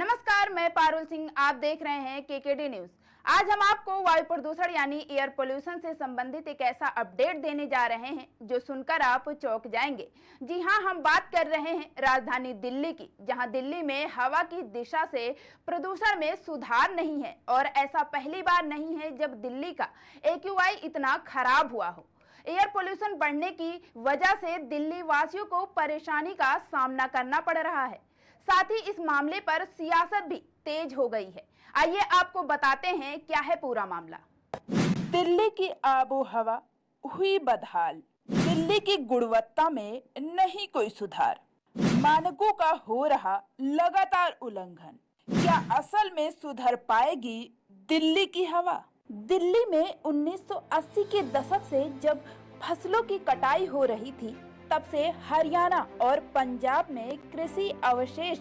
नमस्कार, मैं पारुल सिंह। आप देख रहे हैं केकेडी न्यूज। आज हम आपको वायु प्रदूषण यानी एयर पोल्यूशन से संबंधित एक ऐसा अपडेट देने जा रहे हैं जो सुनकर आप चौंक जाएंगे। जी हां, हम बात कर रहे हैं राजधानी दिल्ली की, जहां दिल्ली में हवा की दिशा से प्रदूषण में सुधार नहीं है और ऐसा पहली बार नहीं है जब दिल्ली का AQI इतना खराब हुआ हो। एयर पोल्यूशन बढ़ने की वजह से दिल्ली वासियों को परेशानी का सामना करना पड़ रहा है। साथ ही इस मामले पर सियासत भी तेज हो गई है। आइए आपको बताते हैं क्या है पूरा मामला। दिल्ली की आबो हवा हुई बदहाल, दिल्ली की गुणवत्ता में नहीं कोई सुधार, मानकों का हो रहा लगातार उल्लंघन। क्या असल में सुधर पाएगी दिल्ली की हवा? दिल्ली में 1980 के दशक से जब फसलों की कटाई हो रही थी, तब से हरियाणा और पंजाब में कृषि अवशेष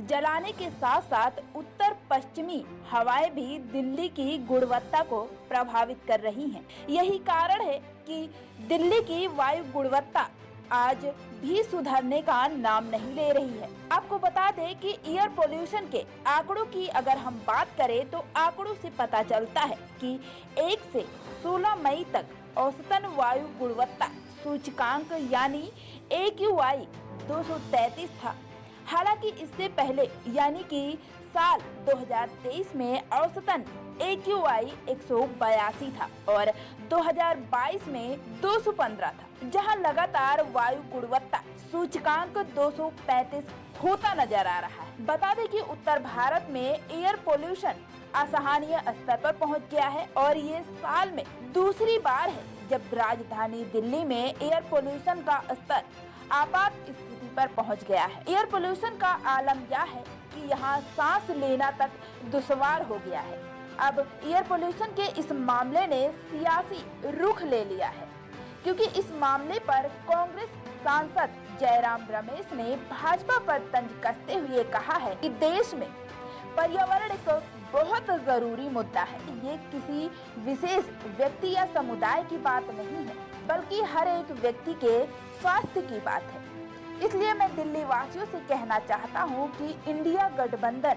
जलाने के साथ साथ उत्तर पश्चिमी हवाएं भी दिल्ली की गुणवत्ता को प्रभावित कर रही हैं। यही कारण है कि दिल्ली की वायु गुणवत्ता आज भी सुधरने का नाम नहीं ले रही है। आपको बता दें कि एयर पोल्यूशन के आंकड़ों की अगर हम बात करें तो आंकड़ों से पता चलता है कि 1 से 16 मई तक औसतन वायु गुणवत्ता सूचकांक यानी AQI 233 था। हालांकि इससे पहले यानी कि साल 2023 में औसतन AQI 182 था और 2022 में 215 था, जहां लगातार वायु गुणवत्ता सूचकांक 235 होता नजर आ रहा है। बता दें कि उत्तर भारत में एयर पोल्यूशन असहनीय स्तर पर पहुंच गया है और ये साल में दूसरी बार है जब राजधानी दिल्ली में एयर पोल्यूशन का स्तर आपात स्थिति पर पहुंच गया है। एयर पोल्यूशन का आलम यह है कि यहाँ सांस लेना तक दुश्वार हो गया है। अब एयर पोल्यूशन के इस मामले ने सियासी रुख ले लिया है, क्योंकि इस मामले पर कांग्रेस सांसद जयराम रमेश ने भाजपा पर तंज कसते हुए कहा है कि देश में पर्यावरण एक बहुत जरूरी मुद्दा है। ये किसी विशेष व्यक्ति या समुदाय की बात नहीं है, बल्कि हर एक व्यक्ति के स्वास्थ्य की बात है। इसलिए मैं दिल्ली वासियों से कहना चाहता हूँ कि इंडिया गठबंधन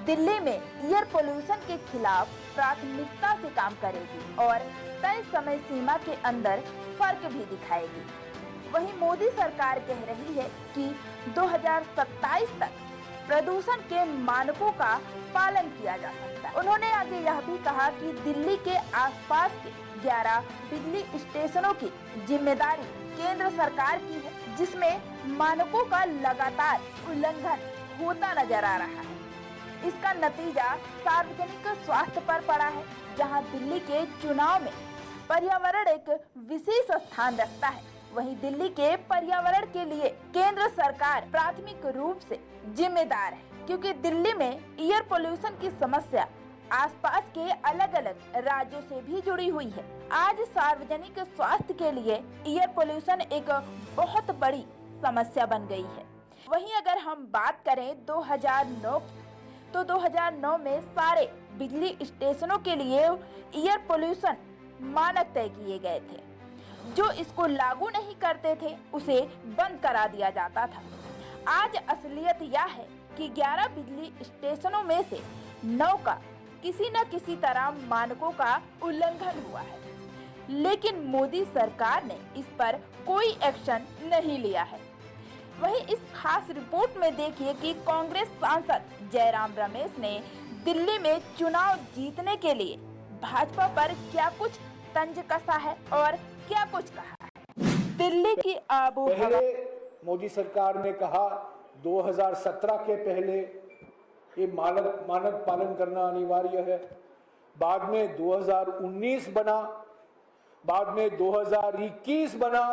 दिल्ली में एयर पोल्यूशन के खिलाफ प्राथमिकता से काम करेगी और तय समय सीमा के अंदर फर्क भी दिखाएगी। वहीं मोदी सरकार कह रही है कि 2027 तक प्रदूषण के मानकों का पालन किया जा सकता है। उन्होंने आगे यह भी कहा कि दिल्ली के आसपास के 11 बिजली स्टेशनों की जिम्मेदारी केंद्र सरकार की है, जिसमें मानकों का लगातार उल्लंघन होता नजर आ रहा है। इसका नतीजा सार्वजनिक स्वास्थ्य पर पड़ा है, जहां दिल्ली के चुनाव में पर्यावरण एक विशेष स्थान रखता है। वहीं दिल्ली के पर्यावरण के लिए केंद्र सरकार प्राथमिक रूप से जिम्मेदार है, क्योंकि दिल्ली में एयर पोल्यूशन की समस्या आसपास के अलग अलग राज्यों से भी जुड़ी हुई है। आज सार्वजनिक स्वास्थ्य के लिए एयर पोल्यूशन एक बहुत बड़ी समस्या बन गई है। वहीं अगर हम बात करें 2009 तो 2009 में सारे बिजली स्टेशनों के लिए एयर पोल्यूशन मानक तय किए गए थे। जो इसको लागू नहीं करते थे उसे बंद करा दिया जाता था। आज असलियत यह है कि 11 बिजली स्टेशनों में से 9 का किसी न किसी तरह मानकों का उल्लंघन हुआ है, लेकिन मोदी सरकार ने इस पर कोई एक्शन नहीं लिया है। वहीं इस खास रिपोर्ट में देखिए कि कांग्रेस सांसद जयराम रमेश ने दिल्ली में चुनाव जीतने के लिए भाजपा पर क्या कुछ तंज कसा है और क्या कुछ कहा है। दिल्ली की आबो हवा, मोदी सरकार ने कहा 2017 के पहले ये मानक पालन करना अनिवार्य है। बाद में 2019 बना, बाद में 2021 बना,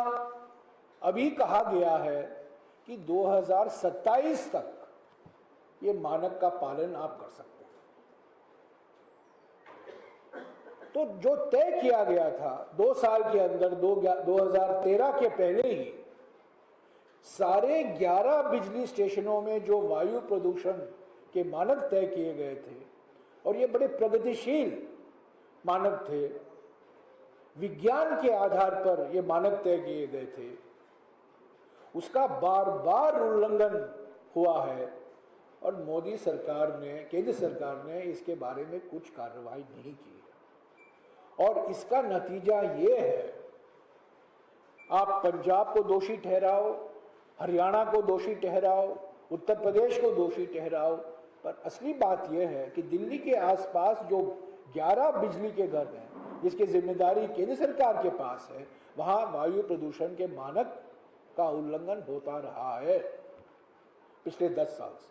अभी कहा गया है कि 2027 तक ये मानक का पालन आप कर सकते हैं। तो जो तय किया गया था 2 साल के अंदर, 2013 के पहले ही सारे 11 बिजली स्टेशनों में जो वायु प्रदूषण के मानक तय किए गए थे, और ये बड़े प्रगतिशील मानक थे, विज्ञान के आधार पर ये मानक तय किए गए थे, उसका बार बार उल्लंघन हुआ है। और मोदी सरकार ने, केंद्र सरकार ने इसके बारे में कुछ कार्रवाई नहीं की है। और इसका नतीजा ये है, आप पंजाब को दोषी ठहराओ, हरियाणा को दोषी ठहराओ, उत्तर प्रदेश को दोषी ठहराओ, पर असली बात यह है कि दिल्ली के आसपास जो 11 बिजली के घर हैं, जिसकी जिम्मेदारी केंद्र सरकार के पास है, वहां वायु प्रदूषण के मानक का उल्लंघन होता रहा है पिछले 10 साल से,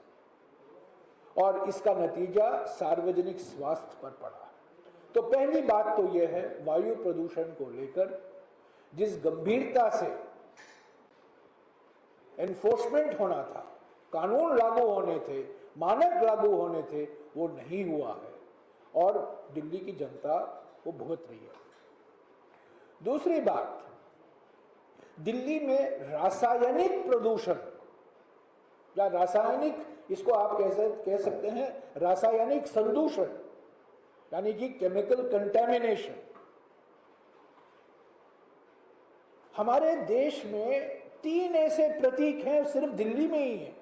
और इसका नतीजा सार्वजनिक स्वास्थ्य पर पड़ा। तो पहली बात तो यह है, वायु प्रदूषण को लेकर जिस गंभीरता से एनफोर्समेंट होना था, कानून लागू होने थे, मानक लागू होने थे, वो नहीं हुआ है और दिल्ली की जनता वो भुगत रही है। दूसरी बात, दिल्ली में रासायनिक प्रदूषण या रासायनिक, इसको आप कह सकते हैं रासायनिक संदूषण, यानी कि केमिकल कंटेमिनेशन। हमारे देश में 3 ऐसे प्रतीक हैं, सिर्फ दिल्ली में ही है,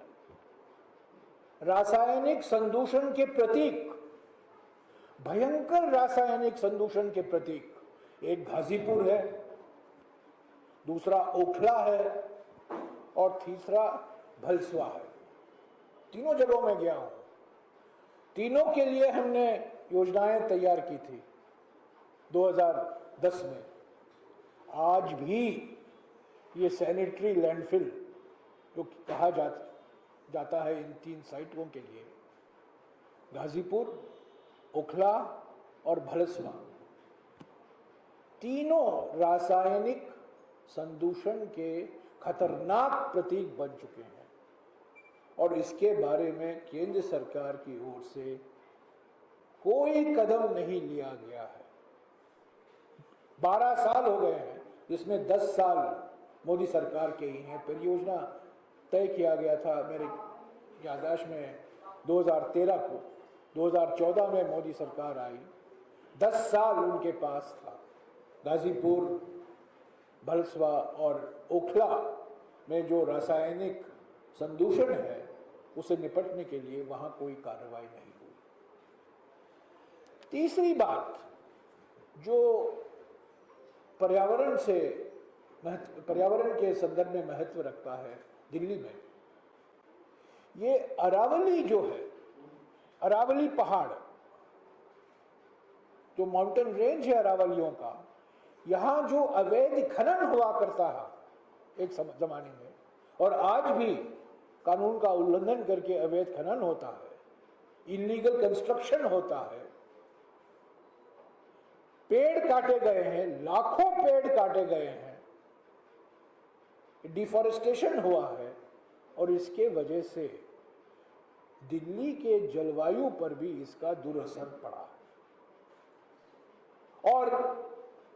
रासायनिक संदूषण के प्रतीक, भयंकर रासायनिक संदूषण के प्रतीक। एक गाजीपुर है, दूसरा ओखला है और तीसरा भलसवा है। तीनों जगहों में गया हूं, तीनों के लिए हमने योजनाएं तैयार की थी 2010 में। आज भी ये सैनिटरी लैंडफिल जो कहा जाता है इन 3 साइटों के लिए, गाजीपुर, ओखला और भलसवा, तीनों रासायनिक संदूषण के खतरनाक प्रतीक बन चुके हैं और इसके बारे में केंद्र सरकार की ओर से कोई कदम नहीं लिया गया है। 12 साल हो गए हैं, जिसमें 10 साल मोदी सरकार के ही हैं। परियोजना तय किया गया था मेरे याददाश्त में 2013 को, 2014 में मोदी सरकार आई, 10 साल उनके पास था। गाजीपुर, भलसवा और ओखला में जो रासायनिक संदूषण है उसे निपटने के लिए वहां कोई कार्रवाई नहीं हुई। तीसरी बात जो पर्यावरण के संदर्भ में महत्व रखता है दिल्ली में, ये अरावली जो है, अरावली पहाड़ जो माउंटेन रेंज है अरावलियों का, यहां जो अवैध खनन हुआ करता है एक जमाने में, और आज भी कानून का उल्लंघन करके अवैध खनन होता है, इलीगल कंस्ट्रक्शन होता है, पेड़ काटे गए हैं, लाखों पेड़ काटे गए हैं, डिफॉरेस्टेशन हुआ है, और इसके वजह से दिल्ली के जलवायु पर भी इसका दुरअसर पड़ा है। और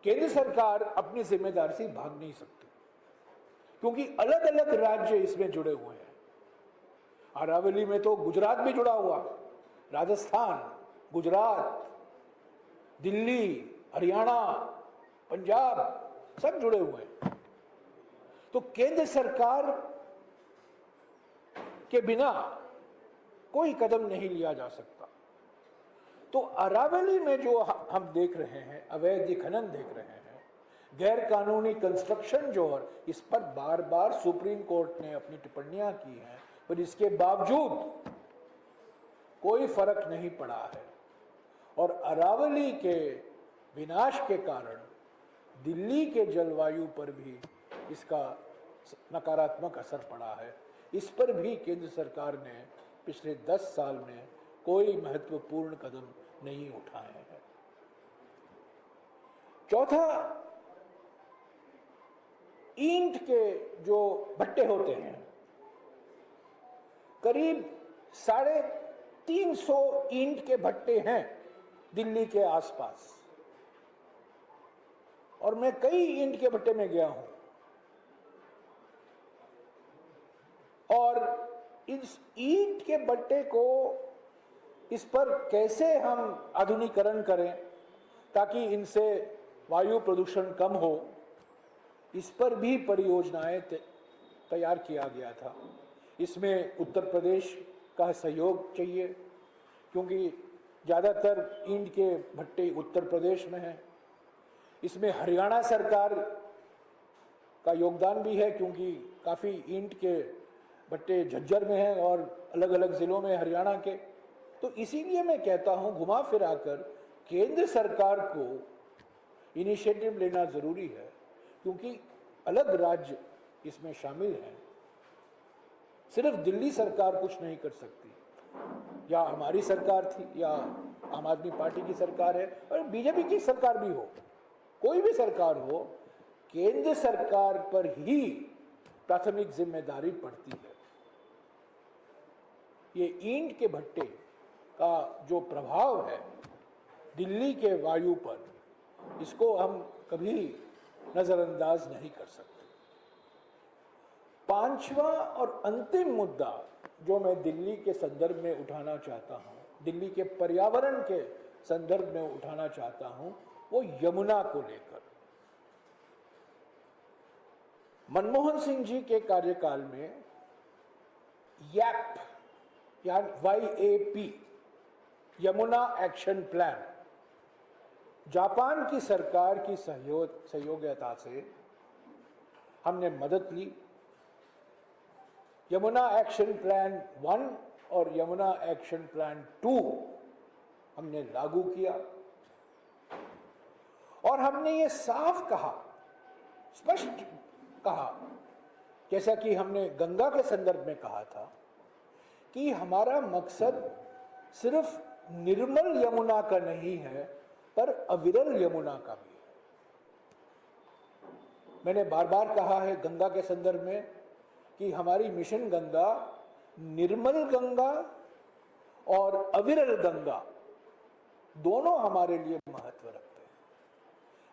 केंद्र सरकार अपनी जिम्मेदारी से भाग नहीं सकती, क्योंकि अलग अलग राज्य इसमें जुड़े हुए हैं। अरावली में तो गुजरात भी जुड़ा हुआ, राजस्थान, गुजरात, दिल्ली, हरियाणा, पंजाब सब जुड़े हुए हैं। तो केंद्र सरकार के बिना कोई कदम नहीं लिया जा सकता। तो अरावली में जो हम देख रहे हैं, अवैध खनन देख रहे हैं, गैर कानूनी कंस्ट्रक्शन जो है, इस पर बार बार सुप्रीम कोर्ट ने अपनी टिप्पणियां की हैं, पर इसके बावजूद कोई फर्क नहीं पड़ा है। और अरावली के विनाश के कारण दिल्ली के जलवायु पर भी इसका नकारात्मक असर पड़ा है। इस पर भी केंद्र सरकार ने पिछले 10 साल में कोई महत्वपूर्ण कदम नहीं उठाए हैं। चौथा, ईंट के जो भट्टे होते हैं, करीब 350 ईंट के भट्टे हैं दिल्ली के आसपास, और मैं कई ईंट के भट्टे में गया हूं, और इस ईंट के भट्टे को, इस पर कैसे हम आधुनिकीकरण करें ताकि इनसे वायु प्रदूषण कम हो, इस पर भी परियोजनाएं तैयार किया गया था। इसमें उत्तर प्रदेश का सहयोग चाहिए, क्योंकि ज़्यादातर ईंट के भट्टे उत्तर प्रदेश में हैं। इसमें हरियाणा सरकार का योगदान भी है, क्योंकि काफ़ी ईंट के भट्टे झज्जर में हैं और अलग अलग ज़िलों में हरियाणा के। तो इसीलिए मैं कहता हूँ, घुमा फिरा कर केंद्र सरकार को इनिशिएटिव लेना ज़रूरी है, क्योंकि अलग राज्य इसमें शामिल हैं। सिर्फ दिल्ली सरकार कुछ नहीं कर सकती, या हमारी सरकार थी, या आम आदमी पार्टी की सरकार है, और बीजेपी की सरकार भी हो, कोई भी सरकार हो, केंद्र सरकार पर ही प्राथमिक जिम्मेदारी पड़ती है। ये ईंट के भट्टे का जो प्रभाव है दिल्ली के वायु पर, इसको हम कभी नजरअंदाज नहीं कर सकते। पांचवा और अंतिम मुद्दा जो मैं दिल्ली के संदर्भ में उठाना चाहता हूं, दिल्ली के पर्यावरण के संदर्भ में उठाना चाहता हूं, वो यमुना को लेकर। मनमोहन सिंह जी के कार्यकाल में YAP YAP Yamuna action plan, Japan की सरकार की सहयोगिता से हमने मदद ली। यमुना एक्शन प्लान 1 और यमुना एक्शन प्लान 2 हमने लागू किया, और हमने ये साफ कहा, स्पष्ट कहा, जैसा कि हमने गंगा के संदर्भ में कहा था, कि हमारा मकसद सिर्फ निर्मल यमुना का नहीं है, पर अविरल यमुना का भी है। मैंने बार बार कहा है गंगा के संदर्भ में कि हमारी मिशन गंगा निर्मल गंगा और अविरल गंगा दोनों हमारे लिए महत्व रखते हैं।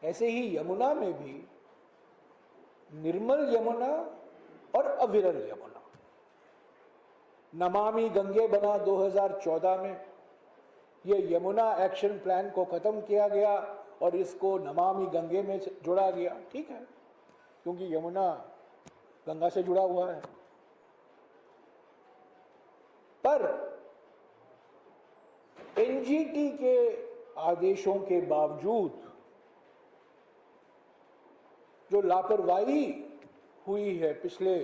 ऐसे ही यमुना में भी निर्मल यमुना और अविरल यमुना। नमामि गंगे बना 2014 में, ये यमुना एक्शन प्लान को खत्म किया गया और इसको नमामि गंगे में जोड़ा गया। ठीक है, क्योंकि यमुना गंगा से जुड़ा हुआ है, पर एनजीटी के आदेशों के बावजूद जो लापरवाही हुई है पिछले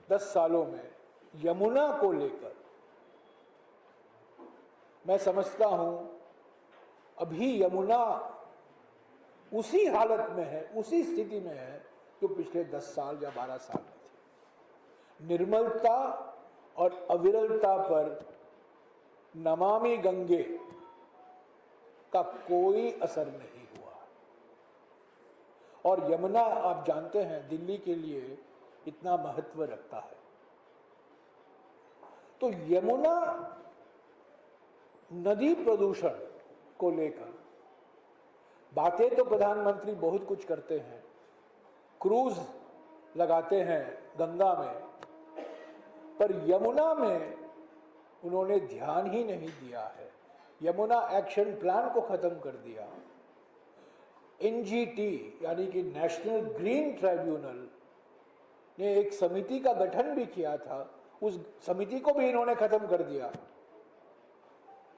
10 सालों में यमुना को लेकर, मैं समझता हूं अभी यमुना उसी हालत में है, उसी स्थिति में है जो पिछले 10 साल या 12 साल में थी। निर्मलता और अविरलता पर नमामि गंगे का कोई असर नहीं हुआ। और यमुना, आप जानते हैं, दिल्ली के लिए इतना महत्व रखता है। तो यमुना नदी प्रदूषण को लेकर बातें तो प्रधानमंत्री बहुत कुछ करते हैं, क्रूज लगाते हैं गंगा में, पर यमुना में उन्होंने ध्यान ही नहीं दिया है। यमुना एक्शन प्लान को खत्म कर दिया। एनजीटी यानी कि नेशनल ग्रीन ट्राइब्यूनल ने एक समिति का गठन भी किया था, उस समिति को भी इन्होंने खत्म कर दिया।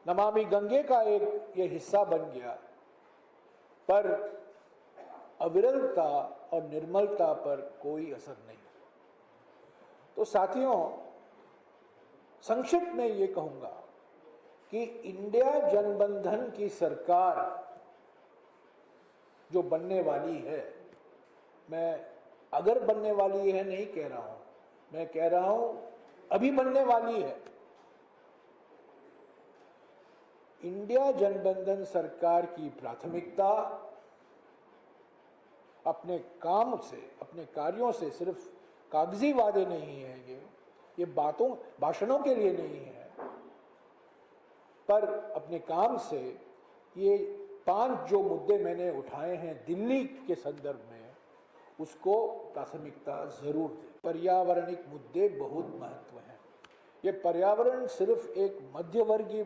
नमामि गंगे का एक ये हिस्सा बन गया, पर अविरलता और निर्मलता पर कोई असर नहीं। तो साथियों, संक्षिप्त में ये कहूंगा कि इंडिया जनबंधन की सरकार जो बनने वाली है, मैं अगर बनने वाली है नहीं कह रहा हूं, मैं कह रहा हूं अभी बनने वाली है। इंडिया जनबंधन सरकार की प्राथमिकता अपने काम से, अपने कार्यों से, सिर्फ कागजी वादे नहीं है, ये भाषणों के लिए नहीं है, पर अपने काम से ये 5 जो मुद्दे मैंने उठाए हैं दिल्ली के संदर्भ में, उसको प्राथमिकता जरूर दें। पर्यावरणिक मुद्दे बहुत महत्व हैं। ये पर्यावरण सिर्फ एक मध्यवर्गीय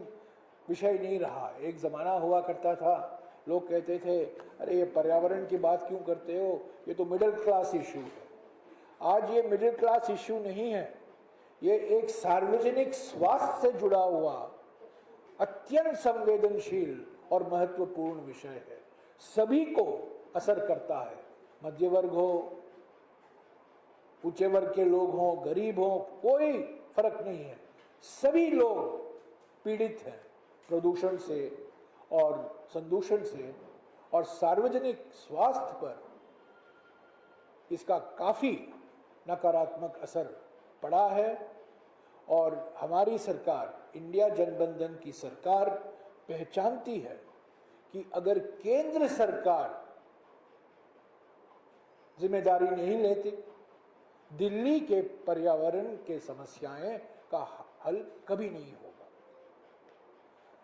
विषय नहीं रहा। एक जमाना हुआ करता था, लोग कहते थे अरे ये पर्यावरण की बात क्यों करते हो, ये तो मिडिल क्लास इशू है। आज ये मिडिल क्लास इशू नहीं है, ये एक सार्वजनिक स्वास्थ्य से जुड़ा हुआ अत्यंत संवेदनशील और महत्वपूर्ण विषय है। सभी को असर करता है, मध्य वर्ग हो, ऊंचे वर्ग के लोग हों, गरीब हों, कोई फर्क नहीं है। सभी लोग पीड़ित हैं प्रदूषण से और संदूषण से, और सार्वजनिक स्वास्थ्य पर इसका काफी नकारात्मक असर पड़ा है। और हमारी सरकार, इंडिया जनबंधन की सरकार, पहचानती है कि अगर केंद्र सरकार जिम्मेदारी नहीं लेती, दिल्ली के पर्यावरण के समस्याएं का हल कभी नहीं होगा।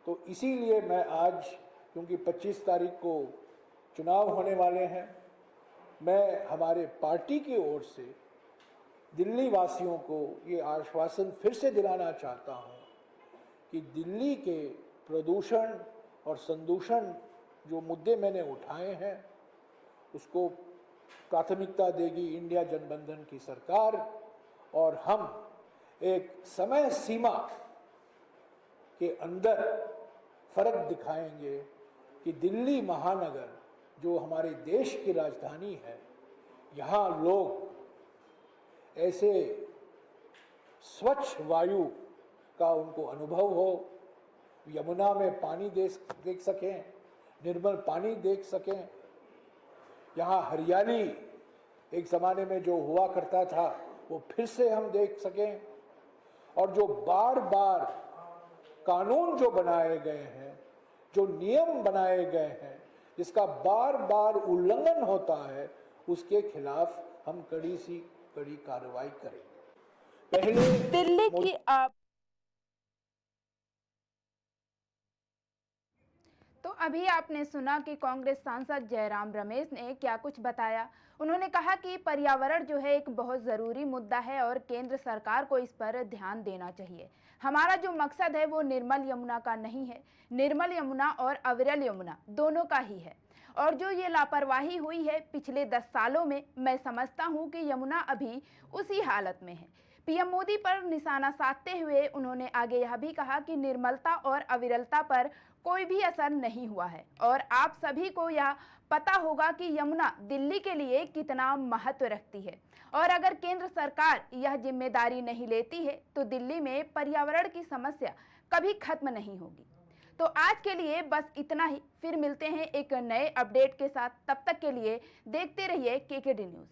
तो इसीलिए मैं आज, क्योंकि 25 तारीख को चुनाव होने वाले हैं, मैं हमारे पार्टी की ओर से दिल्ली वासियों को ये आश्वासन फिर से दिलाना चाहता हूँ कि दिल्ली के प्रदूषण और संदूषण जो मुद्दे मैंने उठाए हैं उसको प्राथमिकता देगी इंडिया जनबंधन की सरकार, और हम एक समय सीमा के अंदर फर्क दिखाएंगे कि दिल्ली महानगर जो हमारे देश की राजधानी है, यहाँ लोग ऐसे स्वच्छ वायु का उनको अनुभव हो, यमुना में पानी देख सकें, निर्मल पानी देख सकें, यहाँ हरियाली एक ज़माने में जो हुआ करता था वो फिर से हम देख सकें, और जो बार बार कानून जो बनाए गए हैं, जो नियम बनाए गए हैं, जिसका बार बार उल्लंघन होता है, उसके खिलाफ हम कड़ी कार्रवाई करेंगे। पहले दिल्ली की तो अभी आपने सुना कि कांग्रेस सांसद जयराम रमेश ने क्या कुछ बताया। उन्होंने कहा कि पर्यावरण जो है एक बहुत ज़रूरी मुद्दा है और केंद्र सरकार को इस पर ध्यान देना चाहिए। हमारा जो मकसद है वो निर्मल यमुना का नहीं है, निर्मल यमुना और अविरल यमुना दोनों का ही है। और जो ये लापरवाही हुई है पिछले 10 सालों में, मैं समझता हूँ कि यमुना अभी उसी हालत में है। पीएम मोदी पर निशाना साधते हुए उन्होंने आगे यह भी कहा कि निर्मलता और अविरलता पर कोई भी असर नहीं हुआ है, और आप सभी को यह पता होगा कि यमुना दिल्ली के लिए कितना महत्व रखती है। और अगर केंद्र सरकार यह जिम्मेदारी नहीं लेती है तो दिल्ली में पर्यावरण की समस्या कभी खत्म नहीं होगी। तो आज के लिए बस इतना ही, फिर मिलते हैं एक नए अपडेट के साथ। तब तक के लिए देखते रहिए केकेडी न्यूज़।